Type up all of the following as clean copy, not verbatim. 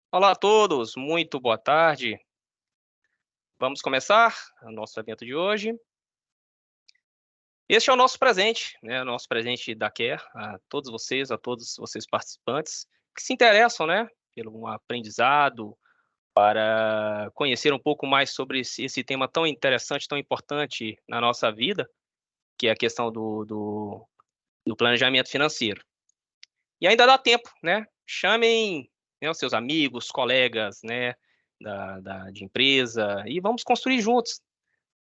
Olá a todos, muito boa tarde. Vamos começar o nosso evento de hoje. Este é o nosso presente, né? O nosso presente da Care a todos vocês participantes que se interessam, né, pelo um aprendizado, para conhecer um pouco mais sobre esse tema tão interessante, tão importante na nossa vida, que é a questão do planejamento financeiro. E ainda dá tempo, né? Chamem, né, os seus amigos, colegas, né, de empresa e vamos construir juntos,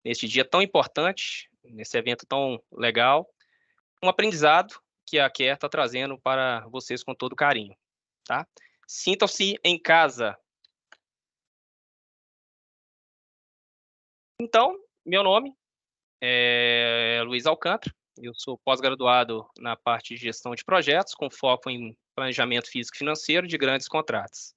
neste dia tão importante, nesse evento tão legal, um aprendizado que a Care está trazendo para vocês com todo carinho, tá? Sintam-se em casa. Então, meu nome é Luiz Alcântara, eu sou pós-graduado na parte de gestão de projetos, com foco em planejamento físico e financeiro de grandes contratos.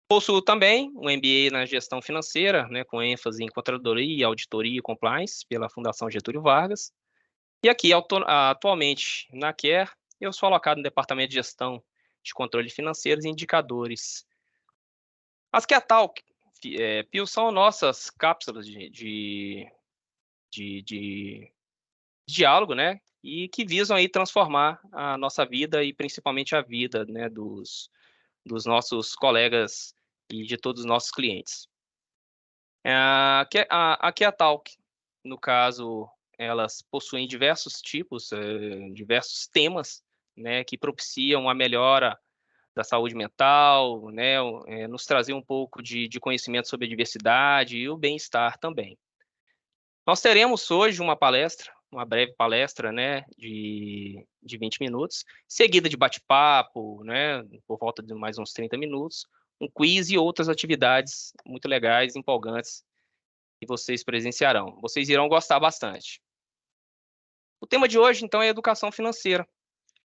Possuo também um MBA na gestão financeira, né, com ênfase em controladoria, auditoria e compliance pela Fundação Getúlio Vargas. E aqui, atualmente, na Care, eu sou alocado no departamento de gestão de controle financeiro e indicadores. As Care Talk, Pio, são nossas cápsulas de diálogo, né? E que visam aí transformar a nossa vida e principalmente a vida, né, dos nossos colegas e de todos os nossos clientes. A Care Talk, no caso, elas possuem diversos tipos, diversos temas, né, que propiciam a melhora da saúde mental, né, nos trazer um pouco de conhecimento sobre a diversidade e o bem-estar também. Nós teremos hoje uma breve palestra, né, de 20 minutos, seguida de bate-papo, né, por volta de mais uns 30 minutos, um quiz e outras atividades muito legais, empolgantes, que vocês presenciarão. Vocês irão gostar bastante. O tema de hoje, então, é educação financeira.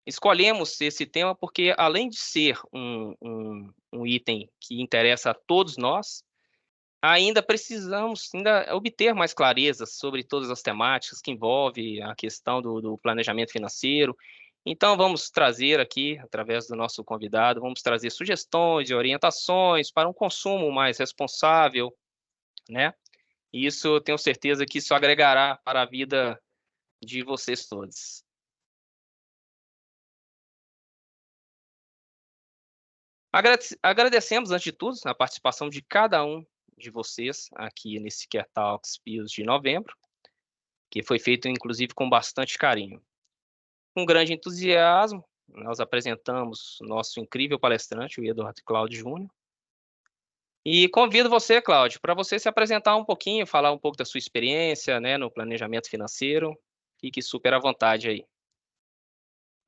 Escolhemos esse tema porque, além de ser um item que interessa a todos nós, ainda precisamos obter mais clareza sobre todas as temáticas que envolvem a questão do planejamento financeiro. Então, vamos trazer aqui, através do nosso convidado, vamos trazer sugestões e orientações para um consumo mais responsável, né? E isso eu tenho certeza que isso agregará para a vida de vocês todos. Agradecemos, antes de tudo, a participação de cada um de vocês aqui nesse Care Talks Pios de novembro, que foi feito, inclusive, com bastante carinho. Com grande entusiasmo, nós apresentamos nosso incrível palestrante, o Eduardo Cláudio Júnior. E convido você, Cláudio, para você se apresentar um pouquinho, falar um pouco da sua experiência, né, no planejamento financeiro. Fique super à vontade aí.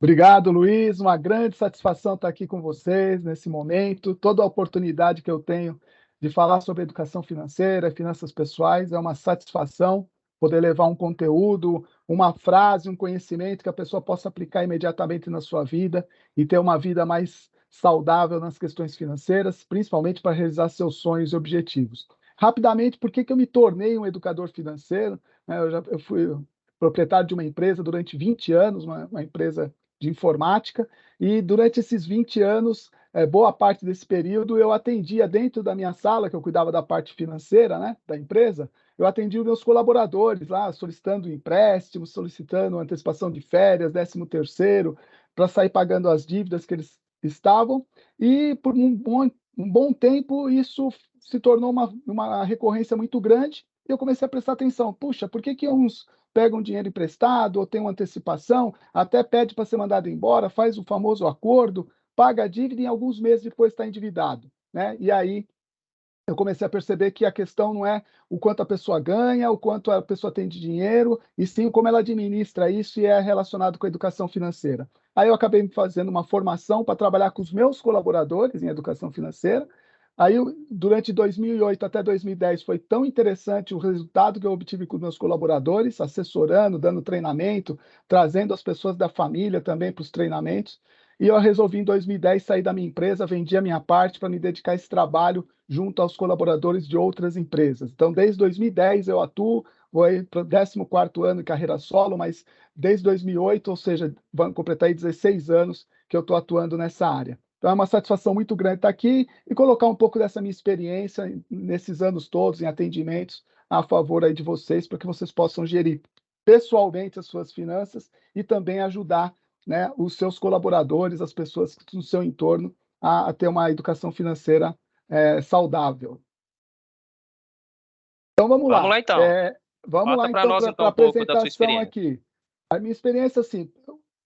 Obrigado, Luiz. Uma grande satisfação estar aqui com vocês nesse momento. Toda a oportunidade que eu tenho de falar sobre educação financeira e finanças pessoais é uma satisfação poder levar um conteúdo, uma frase, um conhecimento que a pessoa possa aplicar imediatamente na sua vida e ter uma vida mais saudável nas questões financeiras, principalmente para realizar seus sonhos e objetivos. Rapidamente, por que eu me tornei um educador financeiro? Eu fui proprietário de uma empresa durante 20 anos, uma empresa de informática, e durante esses 20 anos, boa parte desse período, eu atendia dentro da minha sala, que eu cuidava da parte financeira, né, da empresa, eu atendia os meus colaboradores lá, solicitando empréstimos, solicitando antecipação de férias, 13º, para sair pagando as dívidas que eles estavam, e por um bom tempo isso se tornou uma recorrência muito grande, e eu comecei a prestar atenção, puxa, por que uns pegam dinheiro emprestado ou tem uma antecipação, até pede para ser mandado embora, faz o famoso acordo, paga a dívida e em alguns meses depois está endividado, né? E aí eu comecei a perceber que a questão não é o quanto a pessoa ganha, o quanto a pessoa tem de dinheiro, e sim como ela administra isso e é relacionado com a educação financeira. Aí eu acabei me fazendo uma formação para trabalhar com os meus colaboradores em educação financeira. Aí, durante 2008 até 2010, foi tão interessante o resultado que eu obtive com os meus colaboradores, assessorando, dando treinamento, trazendo as pessoas da família também para os treinamentos. E eu resolvi, em 2010, sair da minha empresa, vendi a minha parte para me dedicar a esse trabalho junto aos colaboradores de outras empresas. Então, desde 2010 eu atuo, vou para o 14º ano de carreira solo, mas desde 2008, ou seja, vão completar aí 16 anos que eu estou atuando nessa área. Então, é uma satisfação muito grande estar aqui e colocar um pouco dessa minha experiência nesses anos todos em atendimentos a favor aí de vocês, para que vocês possam gerir pessoalmente as suas finanças e também ajudar, né, os seus colaboradores, as pessoas do seu entorno a ter uma educação financeira saudável. Então vamos Vamos lá. lá então. Vamos Conta lá para então nós para então a um pouco da sua apresentação experiência. aqui. A minha experiência, assim,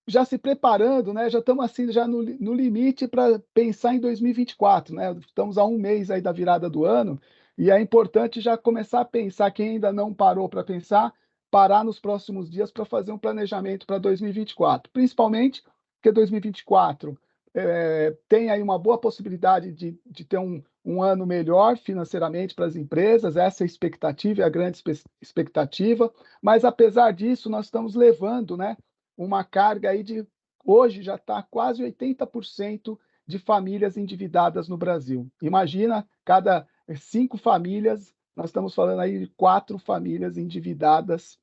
já se preparando, né? Já estamos assim, já no limite para pensar em 2024, né? Estamos a um mês aí da virada do ano, e é importante já começar a pensar, quem ainda não parou para pensar, parar nos próximos dias para fazer um planejamento para 2024. Principalmente porque 2024 tem aí uma boa possibilidade de ter um ano melhor financeiramente para as empresas, essa é a expectativa, é a grande expectativa, mas apesar disso, nós estamos levando, né, uma carga aí de hoje já está quase 80% de famílias endividadas no Brasil. Imagina, cada 5 famílias, nós estamos falando aí de 4 famílias endividadas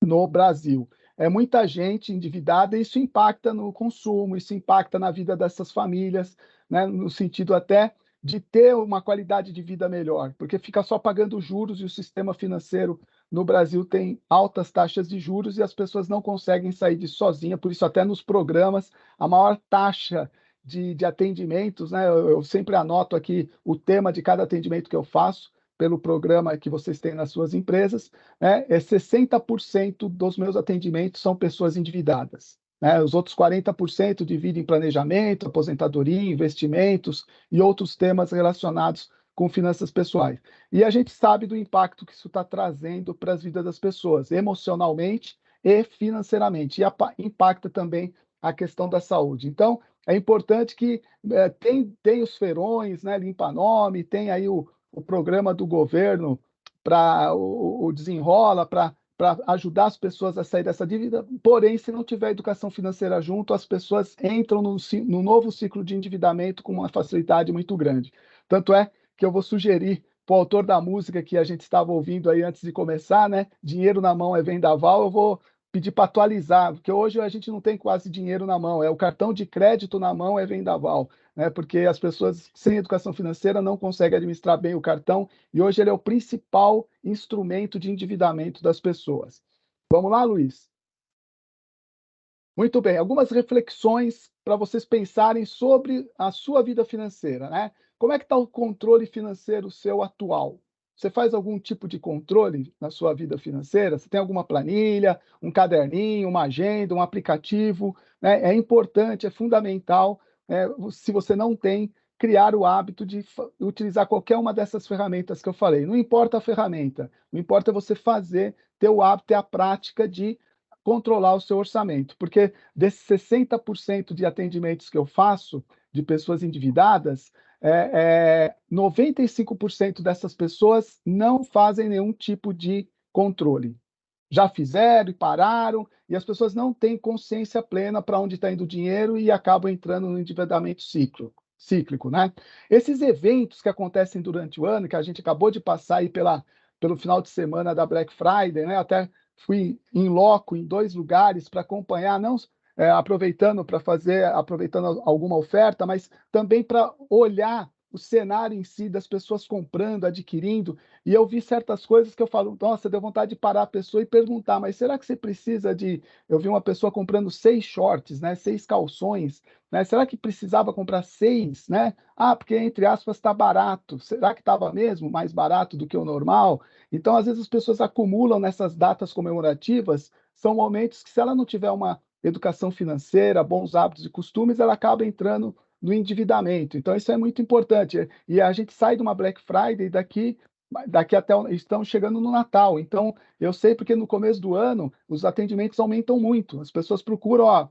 no Brasil. É muita gente endividada, e isso impacta no consumo, isso impacta na vida dessas famílias, né, no sentido até de ter uma qualidade de vida melhor, porque fica só pagando juros e o sistema financeiro no Brasil tem altas taxas de juros e as pessoas não conseguem sair disso sozinha, por isso até nos programas a maior taxa de atendimentos, né, eu sempre anoto aqui o tema de cada atendimento que eu faço, pelo programa que vocês têm nas suas empresas, né, 60% dos meus atendimentos são pessoas endividadas. Né? Os outros 40% dividem em planejamento, aposentadoria, investimentos e outros temas relacionados com finanças pessoais. E a gente sabe do impacto que isso está trazendo para as vidas das pessoas, emocionalmente e financeiramente, e impacta também a questão da saúde. Então, é importante que tem os feirões, né, Limpa Nome, tem aí o programa do governo para o Desenrola, para ajudar as pessoas a sair dessa dívida, porém, se não tiver educação financeira junto, as pessoas entram no novo ciclo de endividamento com uma facilidade muito grande. Tanto é que eu vou sugerir para o autor da música que a gente estava ouvindo aí antes de começar, né? Dinheiro na mão é vendaval, eu vou pedir para atualizar, porque hoje a gente não tem quase dinheiro na mão, é o cartão de crédito na mão é vendaval, né? Porque as pessoas sem educação financeira não conseguem administrar bem o cartão e hoje ele é o principal instrumento de endividamento das pessoas. Vamos lá, Luiz? Muito bem, algumas reflexões para vocês pensarem sobre a sua vida financeira, né? Como é que está o controle financeiro seu atual? Você faz algum tipo de controle na sua vida financeira? Você tem alguma planilha, um caderninho, uma agenda, um aplicativo? Né? É importante, é fundamental, se você não tem, criar o hábito de utilizar qualquer uma dessas ferramentas que eu falei. Não importa a ferramenta, não importa você fazer, ter o hábito, ter a prática de controlar o seu orçamento, porque desses 60% de atendimentos que eu faço, de pessoas endividadas, 95% dessas pessoas não fazem nenhum tipo de controle. Já fizeram e pararam, e as pessoas não têm consciência plena para onde está indo o dinheiro e acabam entrando no endividamento cíclico, né? Esses eventos que acontecem durante o ano, que a gente acabou de passar aí pelo final de semana da Black Friday, né? Até fui em loco em 2 lugares para acompanhar, não aproveitando alguma oferta, mas também para olhar o cenário em si das pessoas comprando, adquirindo, e eu vi certas coisas que eu falo, nossa, deu vontade de parar a pessoa e perguntar, mas será que você precisa de... Eu vi uma pessoa comprando 6 shorts, né, 6 calções, né, será que precisava comprar 6, né? Ah, porque, entre aspas, está barato. Será que estava mesmo mais barato do que o normal? Então, às vezes, as pessoas acumulam nessas datas comemorativas, são momentos que, se ela não tiver uma educação financeira, bons hábitos e costumes, ela acaba entrando no endividamento. Então, isso é muito importante. E a gente sai de uma Black Friday daqui até estamos chegando no Natal. Então, eu sei porque no começo do ano os atendimentos aumentam muito. As pessoas procuram, ó,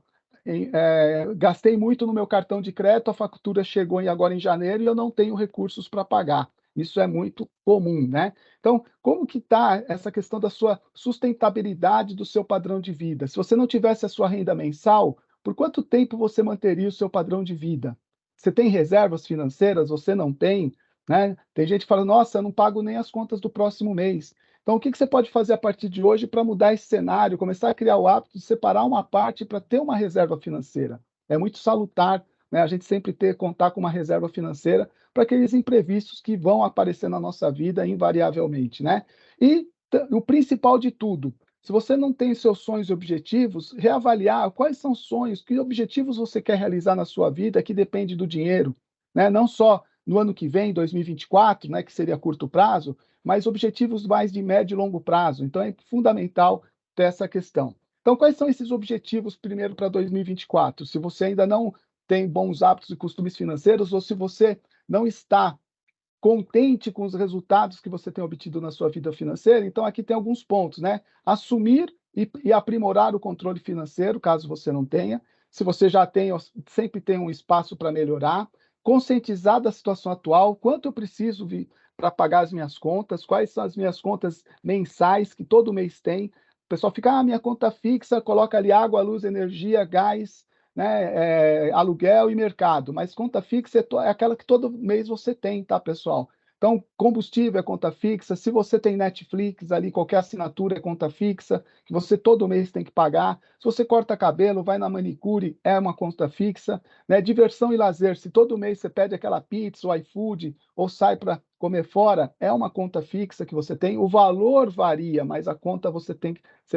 gastei muito no meu cartão de crédito, a fatura chegou agora em janeiro e eu não tenho recursos para pagar. Isso é muito comum, né? Então, como que está essa questão da sua sustentabilidade do seu padrão de vida? Se você não tivesse a sua renda mensal, por quanto tempo você manteria o seu padrão de vida? Você tem reservas financeiras? Você não tem? Né? Tem gente que fala, nossa, eu não pago nem as contas do próximo mês. Então, o que você pode fazer a partir de hoje para mudar esse cenário, começar a criar o hábito de separar uma parte para ter uma reserva financeira? É muito salutar né? A gente sempre contar com uma reserva financeira para aqueles imprevistos que vão aparecer na nossa vida invariavelmente, né? E o principal de tudo, se você não tem seus sonhos e objetivos, reavaliar quais são os sonhos, que objetivos você quer realizar na sua vida que depende do dinheiro, né? Não só no ano que vem, 2024, né, que seria curto prazo, mas objetivos mais de médio e longo prazo. Então é fundamental ter essa questão. Então, quais são esses objetivos primeiro para 2024? Se você ainda não tem bons hábitos e costumes financeiros, ou se você não está contente com os resultados que você tem obtido na sua vida financeira, então aqui tem alguns pontos, né? Assumir e aprimorar o controle financeiro, caso você não tenha. Se você já tem, sempre tem um espaço para melhorar. Conscientizar da situação atual, quanto eu preciso para pagar as minhas contas, quais são as minhas contas mensais, que todo mês tem. O pessoal fica, minha conta fixa, coloca ali água, luz, energia, gás, né, aluguel e mercado, mas conta fixa é aquela que todo mês você tem, tá, pessoal? Então, combustível é conta fixa, se você tem Netflix ali, qualquer assinatura é conta fixa, que você todo mês tem que pagar. Se você corta cabelo, vai na manicure, é uma conta fixa, né? Diversão e lazer, se todo mês você pede aquela pizza, o iFood, ou sai para comer fora, é uma conta fixa que você tem. O valor varia, mas a conta você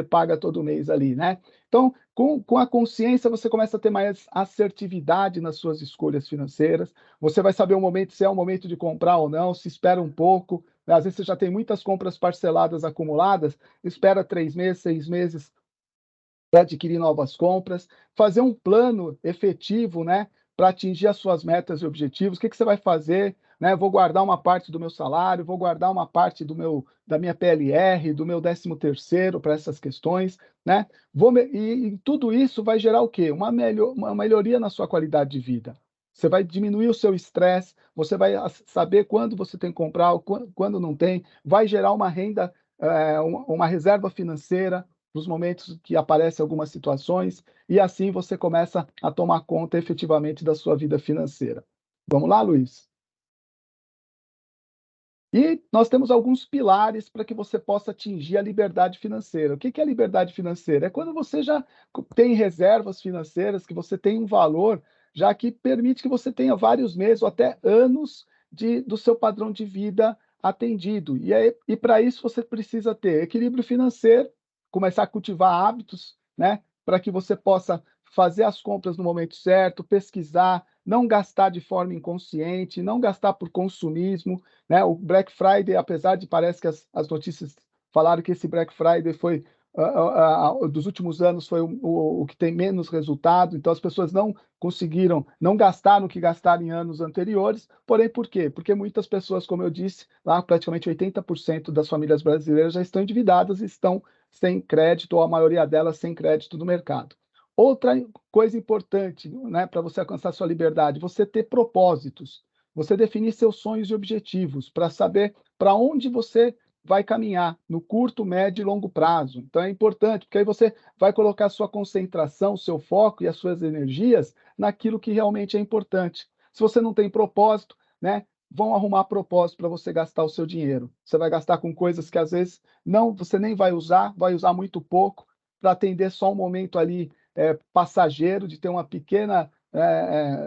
paga todo mês ali, né? Então, com a consciência, você começa a ter mais assertividade nas suas escolhas financeiras. Você vai saber o momento, se é o momento de comprar ou não, se espera um pouco, né? Às vezes você já tem muitas compras parceladas acumuladas, espera 3 meses, 6 meses para adquirir novas compras, fazer um plano efetivo, né, para atingir as suas metas e objetivos. O que que você vai fazer? Né? Vou guardar uma parte do meu salário, vou guardar uma parte da minha PLR, do meu 13º para essas questões, né? E tudo isso vai gerar o quê? Uma melhoria na sua qualidade de vida. Você vai diminuir o seu estresse, você vai saber quando você tem que comprar, quando não tem, vai gerar uma renda, uma reserva financeira, nos momentos que aparecem algumas situações, e assim você começa a tomar conta efetivamente da sua vida financeira. Vamos lá, Luiz? E nós temos alguns pilares para que você possa atingir a liberdade financeira. O que é liberdade financeira? É quando você já tem reservas financeiras, que você tem um valor já que permite que você tenha vários meses ou até anos do seu padrão de vida atendido. E para isso você precisa ter equilíbrio financeiro, começar a cultivar hábitos, né, para que você possa fazer as compras no momento certo, pesquisar, não gastar de forma inconsciente, não gastar por consumismo, né? O Black Friday, apesar de parece que as notícias falaram que esse Black Friday foi dos últimos anos foi o que tem menos resultado, então as pessoas não conseguiram, não gastaram o que gastaram em anos anteriores. Porém, por quê? Porque muitas pessoas, como eu disse, lá praticamente 80% das famílias brasileiras já estão endividadas e estão sem crédito, ou a maioria delas sem crédito no mercado. Outra coisa importante, né, para você alcançar sua liberdade, você ter propósitos, você definir seus sonhos e objetivos para saber para onde você vai caminhar no curto, médio e longo prazo. Então é importante, porque aí você vai colocar sua concentração, seu foco e as suas energias naquilo que realmente é importante. Se você não tem propósito, né, vão arrumar propósito para você gastar o seu dinheiro. Você vai gastar com coisas que às vezes não, você nem vai usar muito pouco para atender só um momento ali passageiro, de ter uma pequena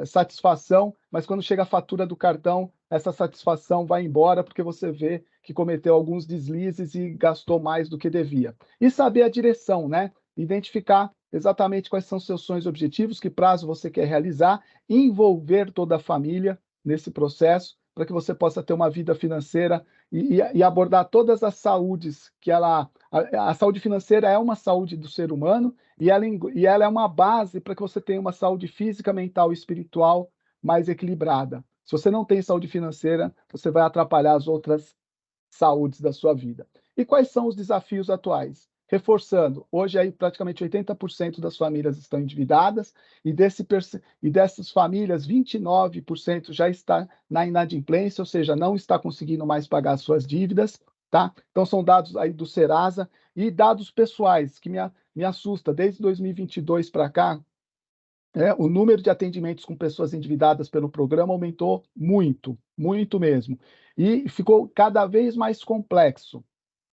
satisfação, mas quando chega a fatura do cartão, essa satisfação vai embora porque você vê que cometeu alguns deslizes e gastou mais do que devia. E saber a direção, né? Identificar exatamente quais são seus sonhos e objetivos, que prazo você quer realizar, envolver toda a família nesse processo, para que você possa ter uma vida financeira e abordar todas as saúdes que a saúde financeira é uma saúde do ser humano e ela é uma base para que você tenha uma saúde física, mental e espiritual mais equilibrada. Se você não tem saúde financeira, você vai atrapalhar as outras saúdes da sua vida. E quais são os desafios atuais? Reforçando, hoje aí praticamente 80% das famílias estão endividadas e dessas famílias, 29% já está na inadimplência, ou seja, não está conseguindo mais pagar suas dívidas, tá? Então são dados aí do Serasa e dados pessoais que me assusta. Desde 2022 para cá, o número de atendimentos com pessoas endividadas pelo programa aumentou muito, muito mesmo. E ficou cada vez mais complexo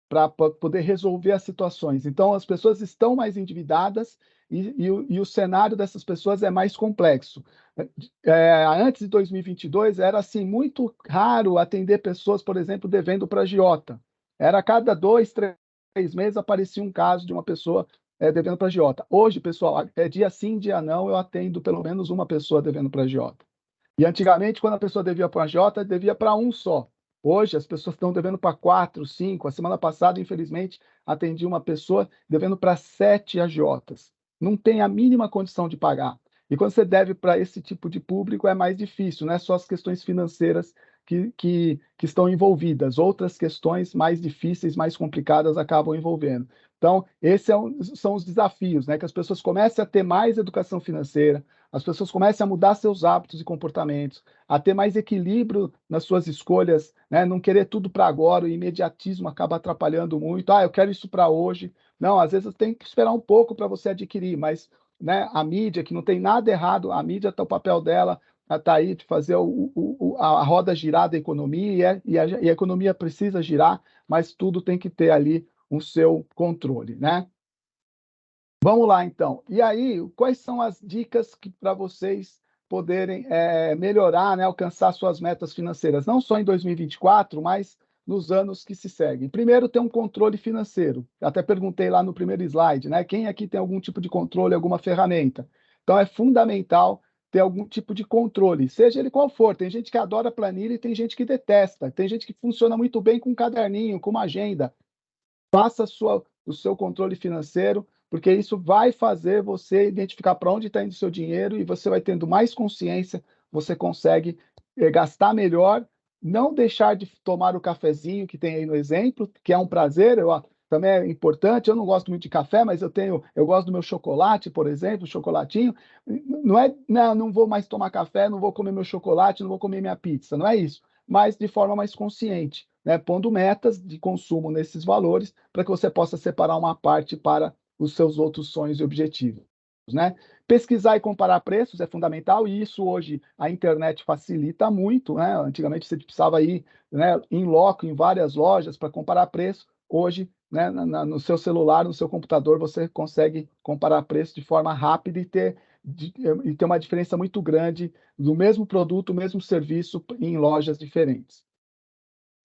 para poder resolver as situações. Então, as pessoas estão mais endividadas e o cenário dessas pessoas é mais complexo. Antes de 2022, era assim, muito raro atender pessoas, por exemplo, devendo para agiota. Era a cada 2, 3 meses aparecia um caso de uma pessoa devendo para agiota. Hoje, pessoal, é dia sim, dia não, eu atendo pelo menos uma pessoa devendo para agiota. E antigamente, quando a pessoa devia para um agiota, devia para um só. Hoje, as pessoas estão devendo para 4, 5. A semana passada, infelizmente, atendi uma pessoa devendo para 7 agiotas. Não tem a mínima condição de pagar. E quando você deve para esse tipo de público, é mais difícil, não é só as questões financeiras que estão envolvidas, outras questões mais difíceis, mais complicadas acabam envolvendo. Então, esses são os desafios, né? Que as pessoas comecem a ter mais educação financeira, as pessoas comecem a mudar seus hábitos e comportamentos, a ter mais equilíbrio nas suas escolhas, né? Não querer tudo para agora, o imediatismo acaba atrapalhando muito. Eu quero isso para hoje. Não, às vezes tem que esperar um pouco para você adquirir, mas né, a mídia, que não tem nada errado, a mídia está o papel dela, está aí de fazer a roda girar da economia, e a economia precisa girar, mas tudo tem que ter ali o seu controle, né? Vamos lá, então. E aí, quais são as dicas para vocês poderem melhorar, né, alcançar suas metas financeiras, não só em 2024, mas nos anos que se seguem? Primeiro, ter um controle financeiro. Até perguntei lá no primeiro slide, né? Quem aqui tem algum tipo de controle, alguma ferramenta? Então, é fundamental ter algum tipo de controle, seja ele qual for. Tem gente que adora planilha e tem gente que detesta. Tem gente que funciona muito bem com um caderninho, com uma agenda. Faça o seu controle financeiro, porque isso vai fazer você identificar para onde está indo o seu dinheiro, e você vai tendo mais consciência, você consegue gastar melhor, não deixar de tomar o cafezinho que tem aí no exemplo, que é um prazer, também é importante. Eu não gosto muito de café, mas eu gosto do meu chocolate, por exemplo, chocolatinho. Não vou mais tomar café, não vou comer meu chocolate, não vou comer minha pizza, não é isso, mas de forma mais consciente, né? Pondo metas de consumo nesses valores, para que você possa separar uma parte para os seus outros sonhos e objetivos, né? Pesquisar e comparar preços é fundamental, e isso hoje a internet facilita muito, né? Antigamente você precisava ir, né, em loco, em várias lojas para comparar preço. Hoje, né, no seu celular, no seu computador, você consegue comparar preço de forma rápida e ter uma diferença muito grande do mesmo produto, mesmo serviço em lojas diferentes.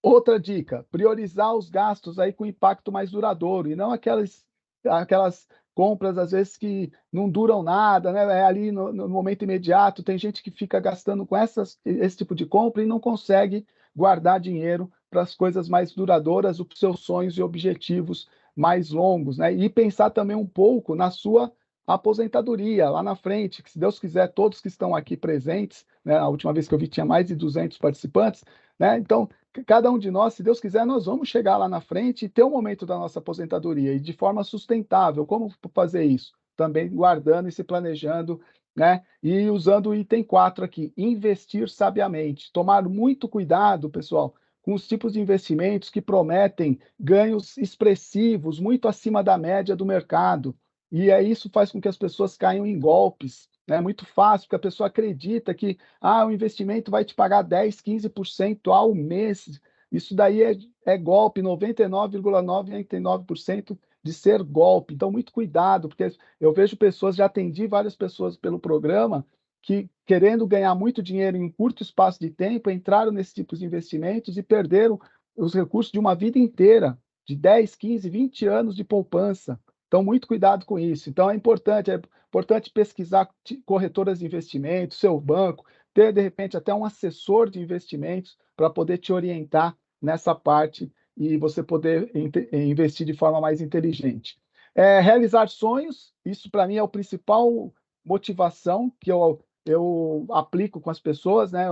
Outra dica: priorizar os gastos aí com impacto mais duradouro, e não aquelas compras, às vezes, que não duram nada, né? É ali no momento imediato. Tem gente que fica gastando com esse tipo de compra e não consegue guardar dinheiro para as coisas mais duradouras, os seus sonhos e objetivos mais longos, né? E pensar também um pouco na sua aposentadoria lá na frente, que, se Deus quiser, todos que estão aqui presentes, né? A última vez que eu vi tinha mais de 200 participantes, né? Então, cada um de nós, se Deus quiser, nós vamos chegar lá na frente e ter um momento da nossa aposentadoria, e de forma sustentável. Como fazer isso? Também guardando e se planejando, né? E usando o item 4 aqui: investir sabiamente. Tomar muito cuidado, pessoal, com os tipos de investimentos que prometem ganhos expressivos, muito acima da média do mercado. E isso faz com que as pessoas caiam em golpes. É muito fácil, porque a pessoa acredita que o investimento vai te pagar 10, 15% ao mês. Isso daí é golpe, 99,99% de ser golpe. Então, muito cuidado, porque eu vejo pessoas, já atendi várias pessoas pelo programa, que, querendo ganhar muito dinheiro em um curto espaço de tempo, entraram nesse tipo de investimentos e perderam os recursos de uma vida inteira, de 10, 15, 20 anos de poupança. Então, muito cuidado com isso. Então, é importante pesquisar corretoras de investimentos, seu banco, ter, de repente, até um assessor de investimentos para poder te orientar nessa parte e você poder investir de forma mais inteligente. Realizar sonhos, isso para mim é a principal motivação que eu aplico com as pessoas, né?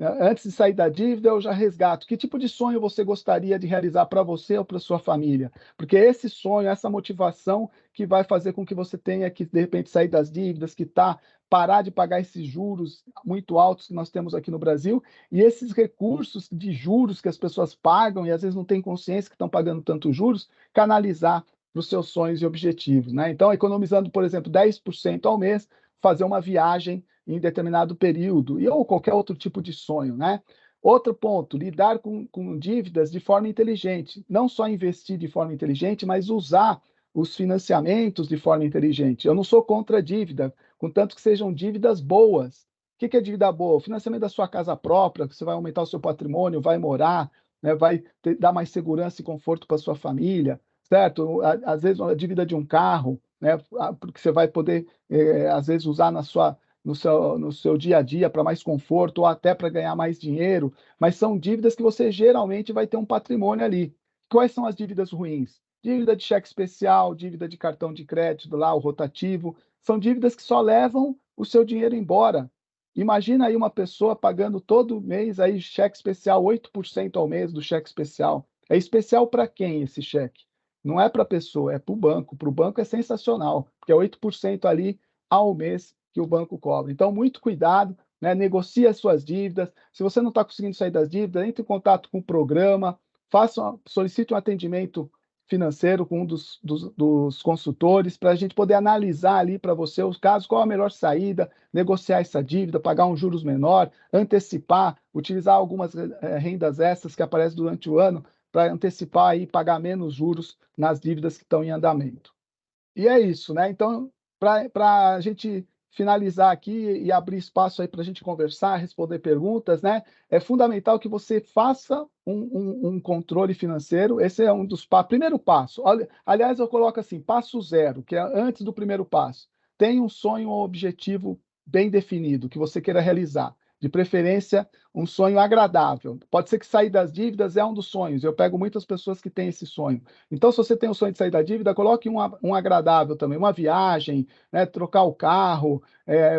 Antes de sair da dívida, eu já resgato. Que tipo de sonho você gostaria de realizar para você ou para sua família? Porque esse sonho, essa motivação que vai fazer com que você tenha que, de repente, sair das dívidas, parar de pagar esses juros muito altos que nós temos aqui no Brasil, e esses recursos de juros que as pessoas pagam e às vezes não têm consciência que estão pagando tantos juros, canalizar para os seus sonhos e objetivos, né? Então, economizando, por exemplo, 10% ao mês, fazer uma viagem em determinado período, ou qualquer outro tipo de sonho, né? Outro ponto: lidar com dívidas de forma inteligente. Não só investir de forma inteligente, mas usar os financiamentos de forma inteligente. Eu não sou contra a dívida, contanto que sejam dívidas boas. O que é dívida boa? O financiamento da sua casa própria, que você vai aumentar o seu patrimônio, vai morar, né, vai dar mais segurança e conforto para sua família, certo? Às vezes, a dívida de um carro, né, porque você vai poder, às vezes, usar no seu dia a dia para mais conforto ou até para ganhar mais dinheiro, mas são dívidas que você geralmente vai ter um patrimônio ali. Quais são as dívidas ruins? Dívida de cheque especial, dívida de cartão de crédito lá, o rotativo, são dívidas que só levam o seu dinheiro embora. Imagina aí uma pessoa pagando todo mês aí cheque especial, 8% ao mês do cheque especial. É especial para quem esse cheque? Não é para a pessoa, é para o banco. Para o banco é sensacional, porque é 8% ali ao mês que o banco cobra. Então, muito cuidado, né? Negocie as suas dívidas. Se você não está conseguindo sair das dívidas, entre em contato com o programa, solicite um atendimento financeiro com um dos consultores para a gente poder analisar ali para você os casos, qual a melhor saída, negociar essa dívida, pagar um juros menor, antecipar, utilizar algumas rendas extras que aparecem durante o ano para antecipar e pagar menos juros nas dívidas que estão em andamento. E é isso, né? Então, para a gente finalizar aqui e abrir espaço aí para a gente conversar, responder perguntas, né? É fundamental que você faça um controle financeiro. Esse é um dos primeiro passo. Olha, aliás, eu coloco assim, passo zero, que é antes do primeiro passo. Tenha um sonho ou objetivo bem definido que você queira realizar. De preferência, um sonho agradável. Pode ser que sair das dívidas é um dos sonhos. Eu pego muitas pessoas que têm esse sonho. Então, se você tem o sonho de sair da dívida, coloque um agradável também, uma viagem, né, trocar o carro,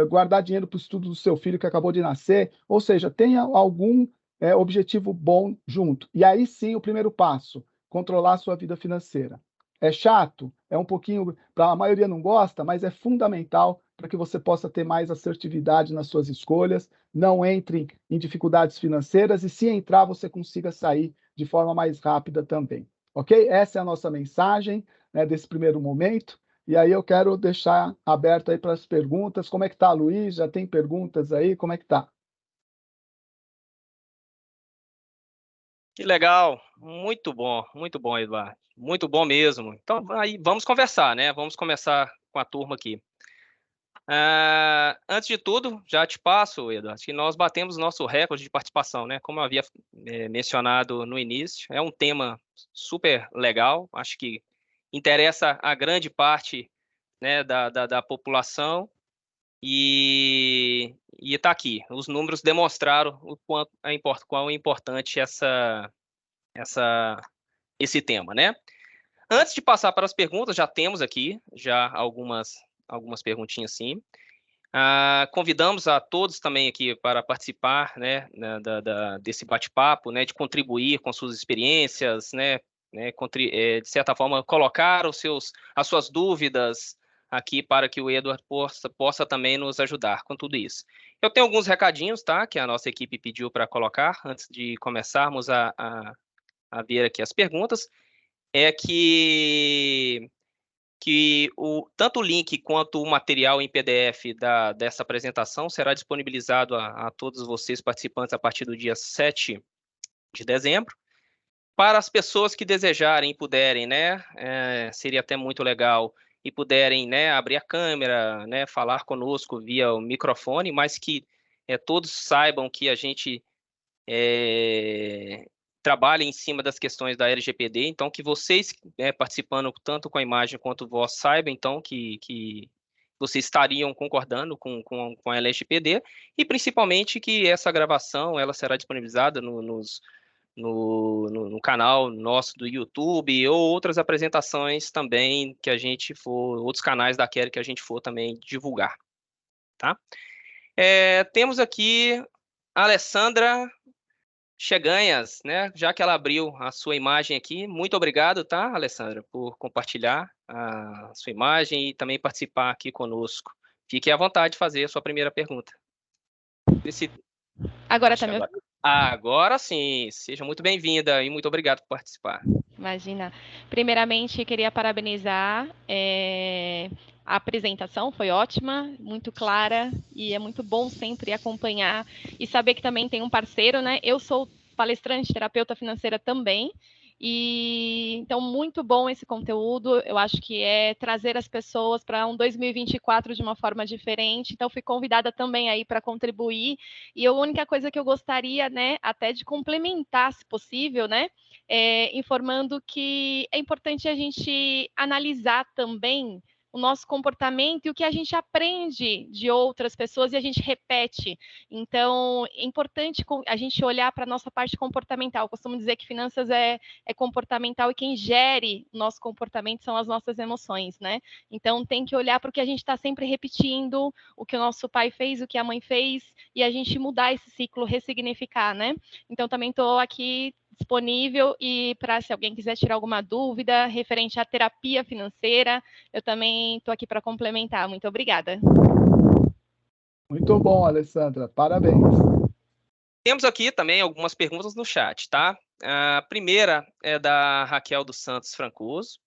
guardar dinheiro para o estudo do seu filho que acabou de nascer. Ou seja, tenha algum objetivo bom junto. E aí sim, o primeiro passo, controlar a sua vida financeira. É chato? É um pouquinho, para a maioria não gosta, mas é fundamental para que você possa ter mais assertividade nas suas escolhas, não entre em dificuldades financeiras e, se entrar, você consiga sair de forma mais rápida também. Ok? Essa é a nossa mensagem, né, desse primeiro momento. E aí eu quero deixar aberto aí para as perguntas. Como é que está, Luiz? Já tem perguntas aí? Como é que está? Que legal, muito bom, Eduardo, muito bom mesmo. Então, aí vamos conversar, né? Vamos começar com a turma aqui. Antes de tudo, já te passo, Eduardo, que nós batemos nosso recorde de participação, né? Como eu havia mencionado no início, é um tema super legal, acho que interessa a grande parte, né, da população e está aqui. Os números demonstraram o quão é importante esse tema, né? Antes de passar para as perguntas, já temos aqui já algumas perguntinhas, sim. Convidamos a todos também aqui para participar, né, desse bate-papo, né, de contribuir com suas experiências, né, de certa forma colocar as suas dúvidas aqui para que o Edward possa também nos ajudar com tudo isso. Eu tenho alguns recadinhos, tá, que a nossa equipe pediu para colocar antes de começarmos a ver aqui as perguntas. É que tanto o link quanto o material em PDF dessa apresentação será disponibilizado a todos vocês participantes a partir do dia 7 de dezembro. Para as pessoas que desejarem e puderem, né, seria até muito legal, e puderem, né, abrir a câmera, né, falar conosco via o microfone, mas que todos saibam que a gente trabalha em cima das questões da LGPD, então que vocês, né, participando tanto com a imagem quanto voz, saibam, então, que vocês estariam concordando com a LGPD, e principalmente que essa gravação ela será disponibilizada no canal nosso do YouTube, ou outras apresentações também que a gente for, outros canais da Kelly que a gente for também divulgar, tá? Temos aqui a Alessandra Cheganhas, né? Já que ela abriu a sua imagem aqui, muito obrigado, tá, Alessandra, por compartilhar a sua imagem e também participar aqui conosco. Fique à vontade de fazer a sua primeira pergunta. Agora tá me ouvindo? Agora sim, seja muito bem-vinda e muito obrigado por participar. Imagina. Primeiramente, queria parabenizar a apresentação, foi ótima, muito clara, e é muito bom sempre acompanhar e saber que também tem um parceiro, né? Eu sou palestrante, terapeuta financeira também, E então, muito bom esse conteúdo. Eu acho que é trazer as pessoas para um 2024 de uma forma diferente. Então, fui convidada também aí para contribuir. E a única coisa que eu gostaria, né, até de complementar, se possível, né, informando que é importante a gente analisar também o nosso comportamento e o que a gente aprende de outras pessoas e a gente repete. Então, é importante a gente olhar para a nossa parte comportamental. Eu costumo dizer que finanças é comportamental e quem gere o nosso comportamento são as nossas emoções, né? Então, tem que olhar para o que a gente está sempre repetindo, o que o nosso pai fez, o que a mãe fez, e a gente mudar esse ciclo, ressignificar, né? Então, também estou aqui disponível e para se alguém quiser tirar alguma dúvida referente à terapia financeira, eu também estou aqui para complementar. Muito obrigada. Muito bom, Alessandra. Parabéns. Temos aqui também algumas perguntas no chat, tá? A primeira é da Raquel dos Santos Francoso.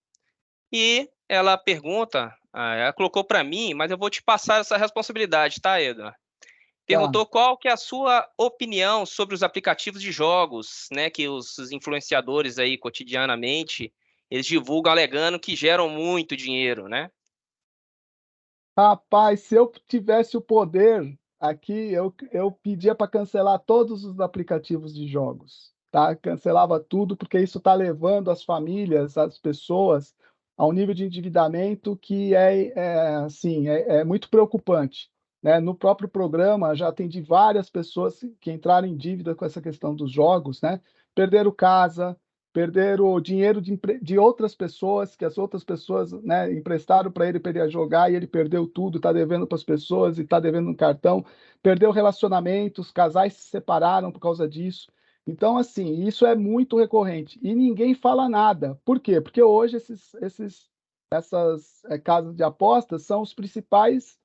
E ela pergunta, ela colocou para mim, mas eu vou te passar essa responsabilidade, tá, Edna? Perguntou qual que é a sua opinião sobre os aplicativos de jogos, né, que os influenciadores aí cotidianamente, eles divulgam alegando que geram muito dinheiro, né? Rapaz, se eu tivesse o poder aqui, eu pedia para cancelar todos os aplicativos de jogos, tá? Cancelava tudo, porque isso está levando as famílias, as pessoas, a um nível de endividamento que é muito preocupante, né? No próprio programa, já atendi várias pessoas que entraram em dívida com essa questão dos jogos, né? Perderam casa, perderam o dinheiro de outras pessoas, que as outras pessoas, né, emprestaram para ele ia jogar e ele perdeu tudo, está devendo para as pessoas e está devendo um cartão, perdeu relacionamentos, casais se separaram por causa disso. Então, assim, isso é muito recorrente e ninguém fala nada. Por quê? Porque hoje essas casas de apostas são os principais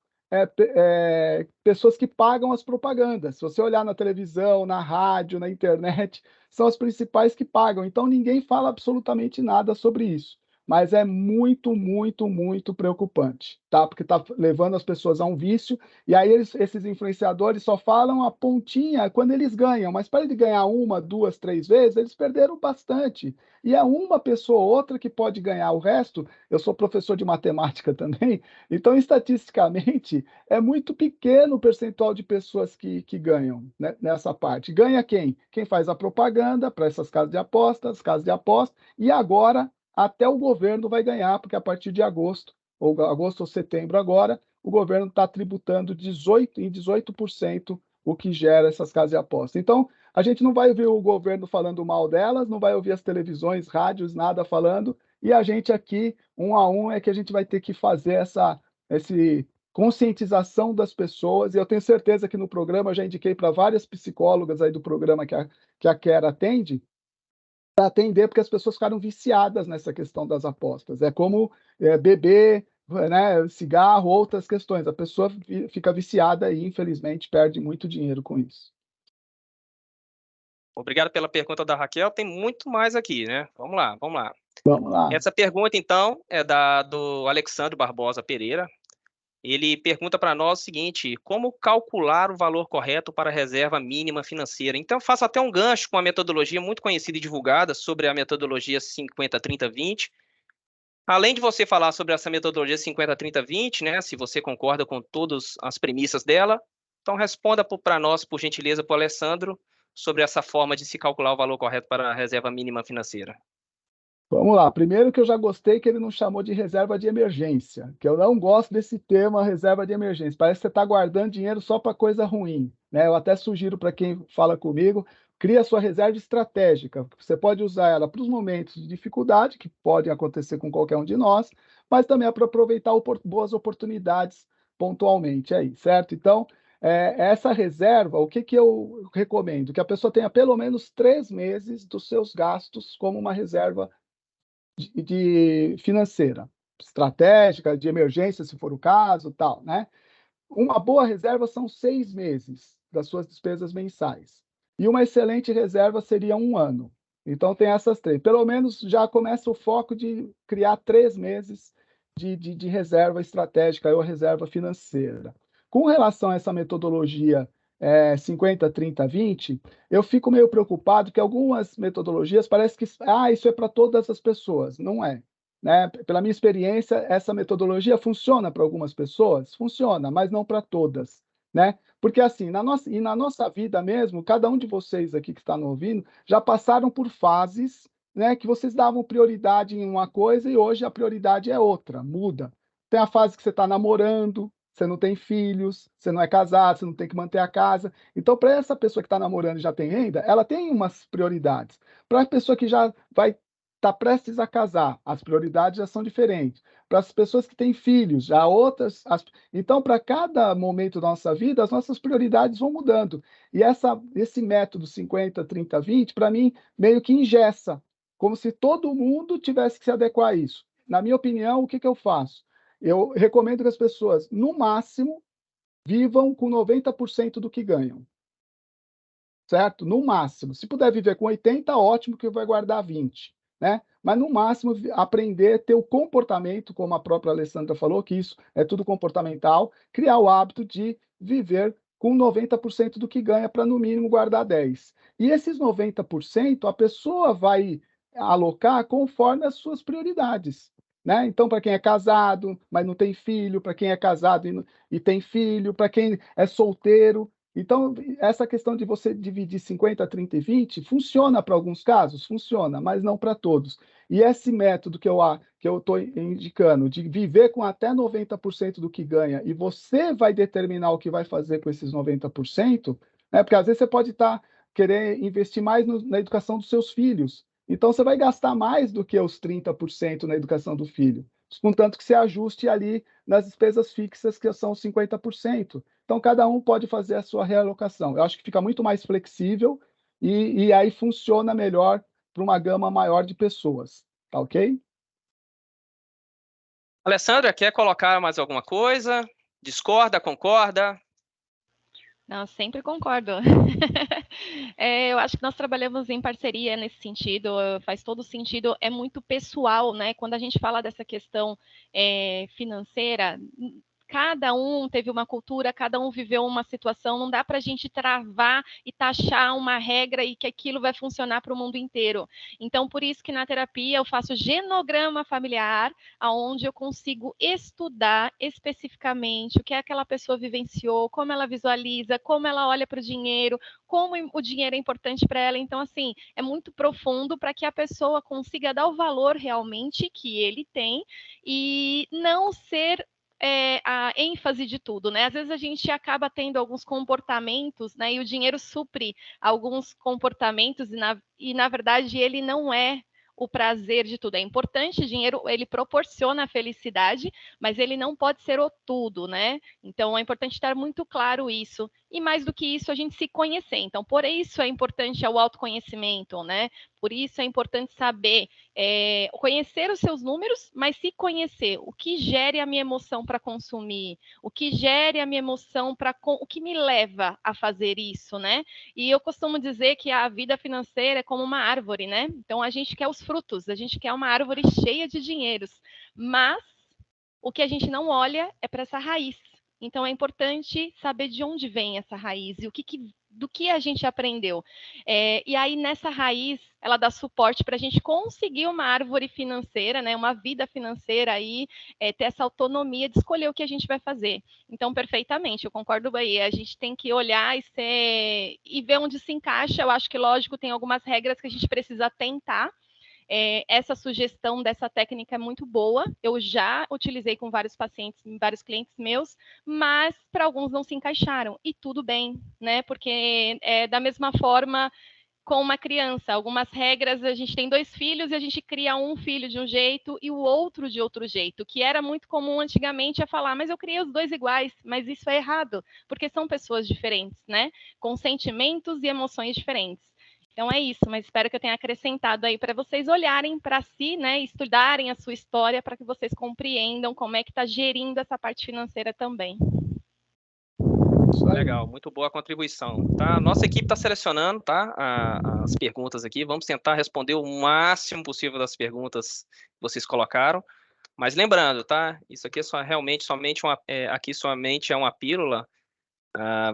pessoas que pagam as propagandas. Se você olhar na televisão, na rádio, na internet, são as principais que pagam. Então, ninguém fala absolutamente nada sobre isso. Mas é muito, muito, muito preocupante, tá? Porque está levando as pessoas a um vício, e aí esses influenciadores só falam a pontinha quando eles ganham, mas para ele ganhar uma, duas, três vezes, eles perderam bastante. E é uma pessoa ou outra que pode ganhar o resto. Eu sou professor de matemática também, então, estatisticamente, é muito pequeno o percentual de pessoas que ganham, né, nessa parte. Ganha quem? Quem faz a propaganda para essas casas de aposta, e agora até o governo vai ganhar, porque a partir de agosto ou setembro agora, o governo está tributando 18% o que gera essas casas de aposta. Então, a gente não vai ouvir o governo falando mal delas, não vai ouvir as televisões, rádios, nada falando, e a gente aqui, um a um, é que a gente vai ter que fazer essa conscientização das pessoas, e eu tenho certeza que no programa, eu já indiquei para várias psicólogas aí do programa que a Care atende, para atender, porque as pessoas ficaram viciadas nessa questão das apostas. É como beber, né, cigarro, outras questões. A pessoa fica viciada e, infelizmente, perde muito dinheiro com isso. Obrigado pela pergunta da Raquel. Tem muito mais aqui, né? Vamos lá, vamos lá. Vamos lá. Essa pergunta, então, é do Alexandre Barbosa Pereira. Ele pergunta para nós o seguinte: como calcular o valor correto para a reserva mínima financeira? Então, eu faço até um gancho com uma metodologia muito conhecida e divulgada sobre a metodologia 50-30-20. Além de você falar sobre essa metodologia 50-30-20, né, se você concorda com todas as premissas dela, então responda para nós, por gentileza, para o Alessandro, sobre essa forma de se calcular o valor correto para a reserva mínima financeira. Vamos lá. Primeiro que eu já gostei que ele não chamou de reserva de emergência, que eu não gosto desse tema reserva de emergência. Parece que você está guardando dinheiro só para coisa ruim, né? Eu até sugiro para quem fala comigo, cria a sua reserva estratégica. Você pode usar ela para os momentos de dificuldade, que podem acontecer com qualquer um de nós, mas também é para aproveitar boas oportunidades pontualmente aí, certo? Então, essa reserva, o que eu recomendo? Que a pessoa tenha pelo menos 3 meses dos seus gastos como uma reserva de financeira, estratégica, de emergência, se for o caso, tal, né? Uma boa reserva são 6 meses das suas despesas mensais. E uma excelente reserva seria 1 ano. Então, tem essas 3. Pelo menos já começa o foco de criar 3 meses de reserva estratégica ou reserva financeira. Com relação a essa metodologia 50, 30, 20, eu fico meio preocupado que algumas metodologias parece que isso é para todas as pessoas. Não é, né? Pela minha experiência, essa metodologia funciona para algumas pessoas, funciona, mas não para todas, né? Porque assim, na nossa vida mesmo, cada um de vocês aqui que está nos ouvindo já passaram por fases, né, que vocês davam prioridade em uma coisa e hoje a prioridade é outra, muda. Tem a fase que você está namorando, você não tem filhos, você não é casado, você não tem que manter a casa. Então, para essa pessoa que está namorando e já tem renda, ela tem umas prioridades. Para a pessoa que já vai estar prestes a casar, as prioridades já são diferentes. Para as pessoas que têm filhos, já outras. Então, para cada momento da nossa vida, as nossas prioridades vão mudando. E esse método 50, 30, 20, para mim, meio que engessa, como se todo mundo tivesse que se adequar a isso. Na minha opinião, o que eu faço? Eu recomendo que as pessoas, no máximo, vivam com 90% do que ganham. Certo? No máximo. Se puder viver com 80, ótimo, que vai guardar 20, né? Mas no máximo aprender a ter o comportamento, como a própria Alessandra falou, que isso é tudo comportamental, criar o hábito de viver com 90% do que ganha para no mínimo guardar 10. E esses 90% a pessoa vai alocar conforme as suas prioridades. Né? Então, para quem é casado, mas não tem filho, para quem é casado e tem filho, para quem é solteiro. Então, essa questão de você dividir 50, 30 e 20 funciona para alguns casos, funciona, mas não para todos. E esse método que eu estou indicando, de viver com até 90% do que ganha, e você vai determinar o que vai fazer com esses 90%, né? Porque às vezes você pode querer investir mais na educação dos seus filhos. Então, você vai gastar mais do que os 30% na educação do filho, contanto que você ajuste ali nas despesas fixas, que são 50%. Então, cada um pode fazer a sua realocação. Eu acho que fica muito mais flexível e aí funciona melhor para uma gama maior de pessoas. Tá ok? Alessandra, quer colocar mais alguma coisa? Discorda, concorda? Não, sempre concordo. Eu acho que nós trabalhamos em parceria nesse sentido, faz todo sentido, é muito pessoal, né? Quando a gente fala dessa questão financeira, cada um teve uma cultura, cada um viveu uma situação, não dá para a gente travar e taxar uma regra e que aquilo vai funcionar para o mundo inteiro. Então, por isso que na terapia eu faço genograma familiar, onde eu consigo estudar especificamente o que aquela pessoa vivenciou, como ela visualiza, como ela olha para o dinheiro, como o dinheiro é importante para ela. Então, assim, é muito profundo para que a pessoa consiga dar o valor realmente que ele tem e não ser a ênfase de tudo, né? Às vezes a gente acaba tendo alguns comportamentos, né? E o dinheiro supre alguns comportamentos e na verdade ele não é o prazer de tudo. É importante, o dinheiro ele proporciona a felicidade, mas ele não pode ser o tudo, né? Então é importante estar muito claro isso. E mais do que isso, a gente se conhecer. Então, por isso é importante o autoconhecimento, né? Por isso é importante saber conhecer os seus números, mas se conhecer o que gere a minha emoção para consumir, o que gere a minha emoção o que me leva a fazer isso, né? E eu costumo dizer que a vida financeira é como uma árvore, né? Então a gente quer os frutos, a gente quer uma árvore cheia de dinheiros, mas o que a gente não olha é para essa raiz. Então é importante saber de onde vem essa raiz e do que a gente aprendeu. E aí, nessa raiz, ela dá suporte para a gente conseguir uma árvore financeira, né, uma vida financeira aí, ter essa autonomia de escolher o que a gente vai fazer. Então, perfeitamente, eu concordo aí. A gente tem que olhar e ver onde se encaixa. Eu acho que, lógico, tem algumas regras que a gente precisa tentar. Essa sugestão dessa técnica é muito boa. Eu já utilizei com vários pacientes, vários clientes meus, mas para alguns não se encaixaram. E tudo bem, né? Porque da mesma forma com uma criança, algumas regras, a gente tem 2 filhos e a gente cria um filho de um jeito e o outro de outro jeito, que era muito comum antigamente falar, mas eu criei os 2 iguais, mas isso é errado, porque são pessoas diferentes, né? Com sentimentos e emoções diferentes. Então é isso, mas espero que eu tenha acrescentado aí para vocês olharem para si, né, estudarem a sua história para que vocês compreendam como é que está gerindo essa parte financeira também. Legal, muito boa a contribuição, tá? Nossa equipe está selecionando, tá, as perguntas aqui. Vamos tentar responder o máximo possível das perguntas que vocês colocaram. Mas lembrando, tá? Isso aqui é somente uma pílula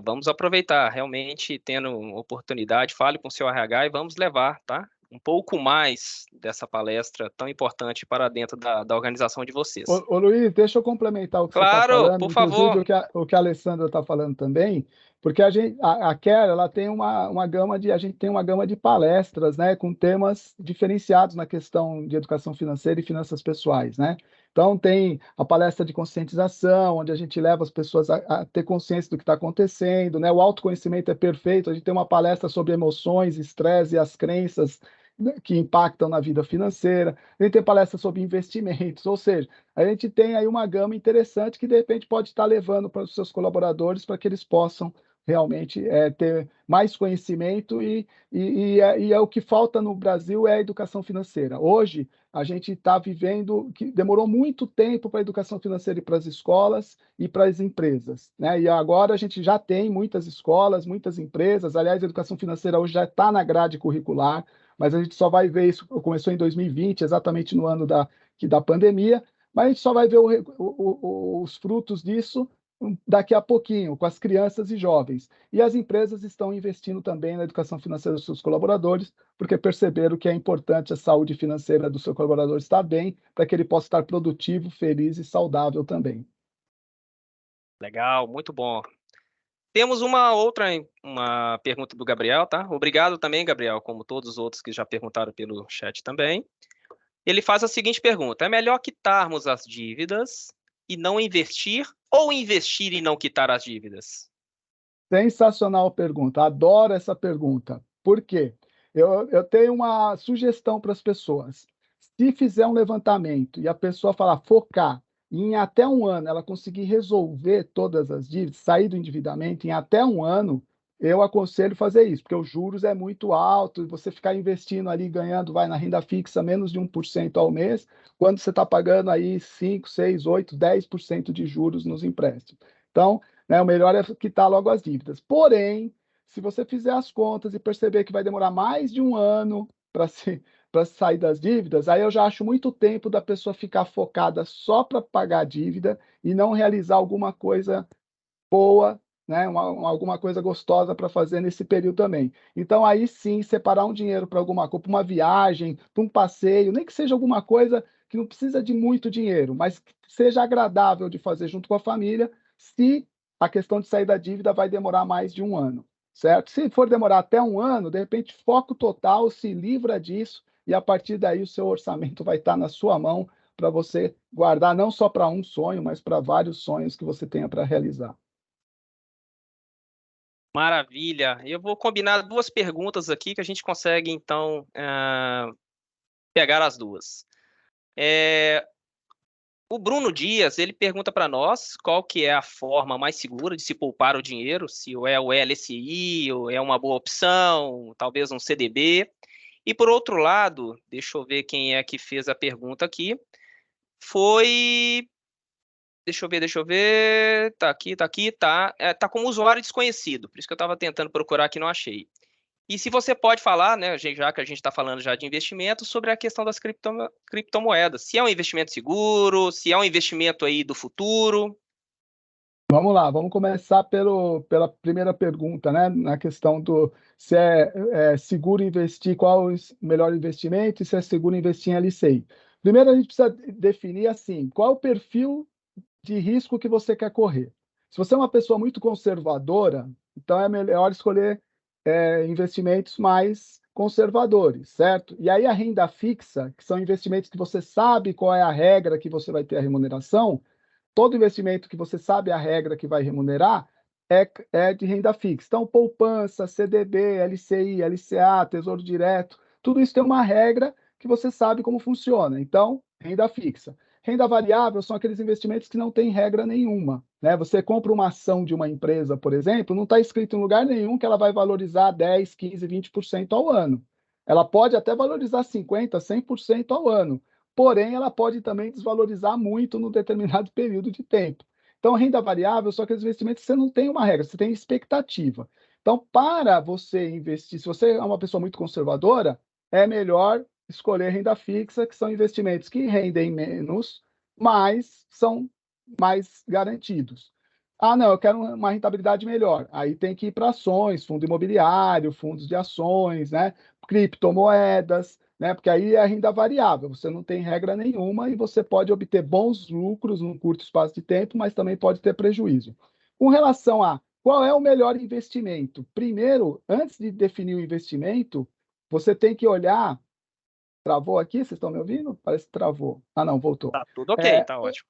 Vamos aproveitar, realmente, tendo oportunidade, fale com o seu RH e vamos levar, tá? Um pouco mais dessa palestra tão importante para dentro da organização de vocês. Ô, Luiz, deixa eu complementar o que você está Claro, falando, por inclusive favor. o que a Alessandra está falando também, porque a Care, ela tem a gente tem uma gama de palestras, né, com temas diferenciados na questão de educação financeira e finanças pessoais, né? Então, tem a palestra de conscientização, onde a gente leva as pessoas a ter consciência do que está acontecendo, né? O autoconhecimento é perfeito, a gente tem uma palestra sobre emoções, estresse e as crenças, né, que impactam na vida financeira, a gente tem palestra sobre investimentos, ou seja, a gente tem aí uma gama interessante que, de repente, pode estar levando para os seus colaboradores para que eles possam realmente ter mais conhecimento e o que falta no Brasil é a educação financeira. Hoje, a gente está vivendo que demorou muito tempo para a educação financeira ir para as escolas e para as empresas, né? E agora a gente já tem muitas escolas, muitas empresas. Aliás, a educação financeira hoje já está na grade curricular, mas a gente só vai ver isso, começou em 2020, exatamente no ano da pandemia, mas a gente só vai ver os frutos disso daqui a pouquinho, com as crianças e jovens. E as empresas estão investindo também na educação financeira dos seus colaboradores, porque perceberam que é importante a saúde financeira do seu colaborador estar bem, para que ele possa estar produtivo, feliz e saudável também. Legal, muito bom. Temos uma pergunta do Gabriel, tá? Obrigado também, Gabriel, como todos os outros que já perguntaram pelo chat também. Ele faz a seguinte pergunta: é melhor quitarmos as dívidas e não investir ou investir e não quitar as dívidas? Sensacional pergunta, adoro essa pergunta. Por quê? Eu tenho uma sugestão para as pessoas. Se fizer um levantamento e a pessoa falar, focar em até um ano, ela conseguir resolver todas as dívidas, sair do endividamento em até um ano, eu aconselho fazer isso, porque os juros é muito alto, e você ficar investindo ali, ganhando, vai na renda fixa, menos de 1% ao mês, quando você está pagando aí 5, 6, 8, 10% de juros nos empréstimos. Então, né, o melhor é quitar logo as dívidas. Porém, se você fizer as contas e perceber que vai demorar mais de um ano para sair das dívidas, aí eu já acho muito tempo da pessoa ficar focada só para pagar a dívida e não realizar alguma coisa boa, né, alguma coisa gostosa para fazer nesse período também. Então, aí sim, separar um dinheiro para alguma coisa, para uma viagem, para um passeio, nem que seja alguma coisa que não precisa de muito dinheiro, mas que seja agradável de fazer junto com a família, se a questão de sair da dívida vai demorar mais de um ano, certo? Se for demorar até um ano, de repente, foco total, se livra disso, e a partir daí o seu orçamento vai estar na sua mão para você guardar não só para um sonho, mas para vários sonhos que você tenha para realizar. Maravilha. Eu vou combinar duas perguntas aqui que a gente consegue, então, pegar as duas. O Bruno Dias, ele pergunta para nós qual que é a forma mais segura de se poupar o dinheiro, se é o LCI, ou é uma boa opção, talvez um CDB. E por outro lado, deixa eu ver quem é que fez a pergunta aqui, foi... Deixa eu ver, tá aqui, tá como usuário desconhecido, por isso que eu estava tentando procurar aqui e não achei. E se você pode falar, né, já que a gente está falando já de investimento, sobre a questão das criptomoedas. Se é um investimento seguro, se é um investimento aí do futuro. Vamos lá, vamos começar pela primeira pergunta, né? Na questão do se é seguro investir, qual o melhor investimento e se é seguro investir em LCI. Primeiro, a gente precisa definir assim, qual é o perfil de risco que você quer correr. Se você é uma pessoa muito conservadora, então é melhor escolher investimentos mais conservadores, certo? E aí a renda fixa, que são investimentos que você sabe qual é a regra que você vai ter a remuneração, todo investimento que você sabe a regra que vai remunerar é de renda fixa. Então, poupança, CDB, LCI, LCA, Tesouro Direto, tudo isso tem uma regra que você sabe como funciona. Então, renda fixa. Renda variável são aqueles investimentos que não têm regra nenhuma, né? Você compra uma ação de uma empresa, por exemplo, não está escrito em lugar nenhum que ela vai valorizar 10, 15, 20% ao ano. Ela pode até valorizar 50, 100% ao ano, porém ela pode também desvalorizar muito num determinado período de tempo. Então, renda variável são aqueles investimentos que você não tem uma regra, você tem expectativa. Então, para você investir, se você é uma pessoa muito conservadora, é melhor escolher renda fixa, que são investimentos que rendem menos, mas são mais garantidos. Ah, não, eu quero uma rentabilidade melhor. Aí tem que ir para ações, fundo imobiliário, fundos de ações, né? Criptomoedas, né? Porque aí é renda variável, você não tem regra nenhuma e você pode obter bons lucros num curto espaço de tempo, mas também pode ter prejuízo. Com relação a qual é o melhor investimento? Primeiro, antes de definir o investimento, você tem que olhar. Travou aqui? Vocês estão me ouvindo? Parece que travou. Ah, não, voltou. Tá tudo ok, É, tá ótimo.